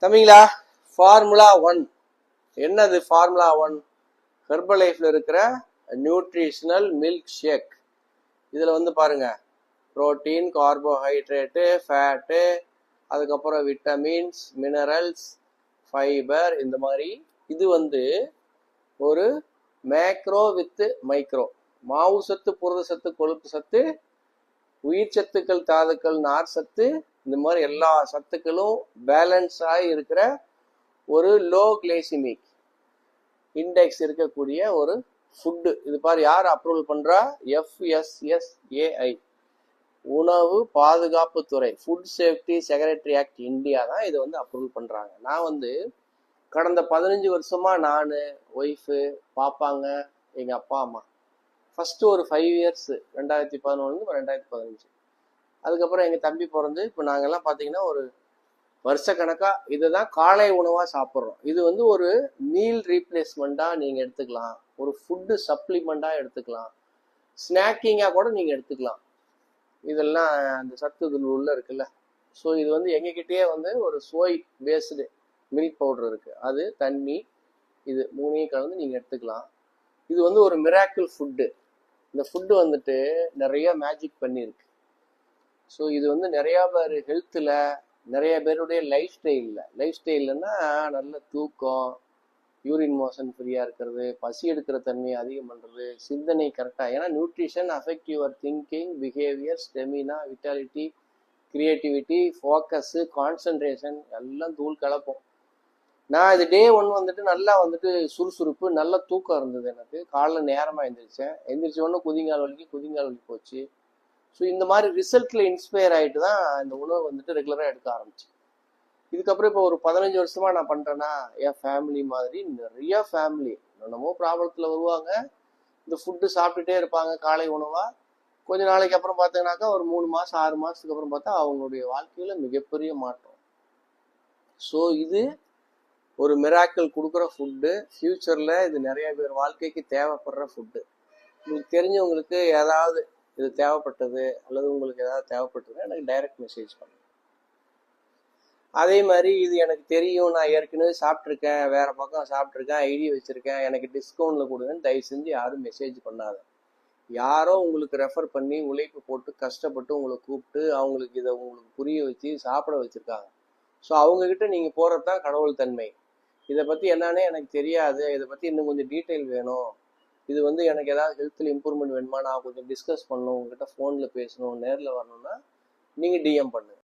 தமிழா formula 1 என்னது? Formula 1 herbal லைஃப்ல இருக்கிற நியூட்ரிஷனல் மில்க் ஷேக். இதுல வந்து பாருங்க, புரோட்டீன், கார்போஹைட்ரேட்டு, ஃபேட்டு, அதுக்கப்புறம் விட்டமின்ஸ், மினரல்ஸ், ஃபைபர், இந்த மாதிரி. இது வந்து ஒரு மேக்ரோ வித் மைக்ரோ, மாவு சத்து, புரத சத்து, கொழுப்பு சத்து, உயிர் சத்துக்கள், தாதுக்கள், நார் சத்து, இந்த மாதிரி எல்லா சத்துக்களும் பேலன்ஸ் ஆகி இருக்கிற ஒரு லோ கிளைசிமிக் இண்டெக்ஸ் இருக்கக்கூடிய ஒரு ஃபுட்டு. இது பாரு, யார் அப்ரூவல் பண்றா? FSSAI, உணவு பாதுகாப்பு துறை, food safety secretary act India தான் இதை வந்து அப்ரூவல் பண்றாங்க. நான் வந்து கடந்த 15 வருஷமா நான், ஒய்ஃபு, பாப்பாங்க, எங்க அப்பா அம்மா, ஃபர்ஸ்ட் ஒரு 5 இயர்ஸ் 2011 2015, அதுக்கப்புறம் எங்க தம்பி பிறந்து இப்போ நாங்கெல்லாம் பார்த்தீங்கன்னா ஒரு வருஷக்கணக்கா இதை தான் காலை உணவா சாப்பிட்றோம். இது வந்து ஒரு மீல் ரீப்ளேஸ்மெண்டா நீங்க எடுத்துக்கலாம், ஒரு ஃபுட்டு சப்ளிமெண்டா எடுத்துக்கலாம், ஸ்நாக்கிங்கா கூட நீங்க எடுத்துக்கலாம். இதெல்லாம் அந்த சத்து இதில் உள்ள இருக்குல்ல. ஸோ இது வந்து எங்ககிட்டயே வந்து ஒரு சோய் பேஸ்டு மில்க் பவுடர் இருக்கு, அது தண்ணி, இது மூணையும் கலந்து நீங்க எடுத்துக்கலாம். இது வந்து ஒரு மிராக்கிள் ஃபுட்டு. இந்த ஃபுட்டு வந்துட்டு நிறைய மேஜிக் பண்ணியிருக்கு. ஸோ இது வந்து நிறைய பேர் ஹெல்த்தில், நிறைய பேருடைய லைஃப் ஸ்டைல்னா நல்ல தூக்கம், யூரின் மோஷன் ஃப்ரீயா இருக்கிறது, பசி எடுக்கிற தன்மையை அதிகம் பண்றது, சிந்தனை கரெக்டாக. ஏன்னா nutrition affect your thinking, behaviour, stamina, vitality, creativity, focus, concentration எல்லாம் தூள் கலப்போம். நான் இது டே 1 வந்துட்டு நல்லா வந்துட்டு சுறுசுறுப்பு, நல்ல தூக்கம் இருந்தது. எனக்கு காலைல நேரமாக எந்திரிச்ச உடனே குதிங்கால் வலி போச்சு. ஸோ இந்த மாதிரி ரிசல்ட்ல இன்ஸ்பயர் ஆகிட்டு தான் இந்த உணவு வந்துட்டு ரெகுலராக எடுக்க ஆரம்பிச்சு. இதுக்கப்புறம் இப்போ ஒரு 15 வருஷமா நான் பண்றேன்னா, என் ஃபேமிலி மாதிரி நிறைய ஃபேமிலி என்னமோ ப்ராப்ளத்தில் வருவாங்க, இந்த ஃபுட்டு சாப்பிட்டுட்டே இருப்பாங்க காலை உணவா. கொஞ்ச நாளைக்கு அப்புறம் பார்த்தீங்கன்னாக்கா ஒரு 3 மாசம் 6 மாசத்துக்கு அப்புறம் பார்த்தா அவங்களுடைய வாழ்க்கையில மிகப்பெரிய மாற்றம். ஸோ இது ஒரு மிராக்கிள் கொடுக்குற ஃபுட்டு. ஃபியூச்சர்ல இது நிறைய பேர் வாழ்க்கைக்கு தேவைப்படுற ஃபுட்டு. உங்களுக்கு தெரிஞ்சவங்களுக்கு ஏதாவது இது தேவைப்பட்டது அல்லது உங்களுக்கு ஏதாவது தேவைப்பட்டது எனக்கு டைரக்ட் மெசேஜ் பண்ணுங்க. அதே மாதிரி இது எனக்கு தெரியும், நான் ஏற்கனவே சாப்பிட்ருக்கேன், வேற பக்கம் சாப்பிட்ருக்கேன், ஐடி வச்சிருக்கேன், எனக்கு டிஸ்கவுண்ட்ல கொடுங்கன்னு தயவு செஞ்சு யாரும் மெசேஜ் பண்ணாத. யாரோ உங்களுக்கு ரெஃபர் பண்ணி உழைப்பு போட்டு கஷ்டப்பட்டு உங்களை கூப்பிட்டு அவங்களுக்கு இதை உங்களுக்கு புரிய வச்சு சாப்பிட வச்சிருக்காங்க. ஸோ அவங்க கிட்ட நீங்க போறது தான் கடவுள் தன்மை. இதை பத்தி என்னன்னே எனக்கு தெரியாது, இதை பத்தி இன்னும் கொஞ்சம் டீட்டெயில் வேணும், இது வந்து எனக்கு ஏதாவது ஹெல்த்தில் இம்ப்ரூவ்மெண்ட் வேணுமா, நான் கொஞ்சம் டிஸ்கஸ் பண்ணணும், உங்ககிட்ட ஃபோனில் பேசணும், நேரில் வரணும்னா நீங்கள் டிஎம் பண்ணுங்க.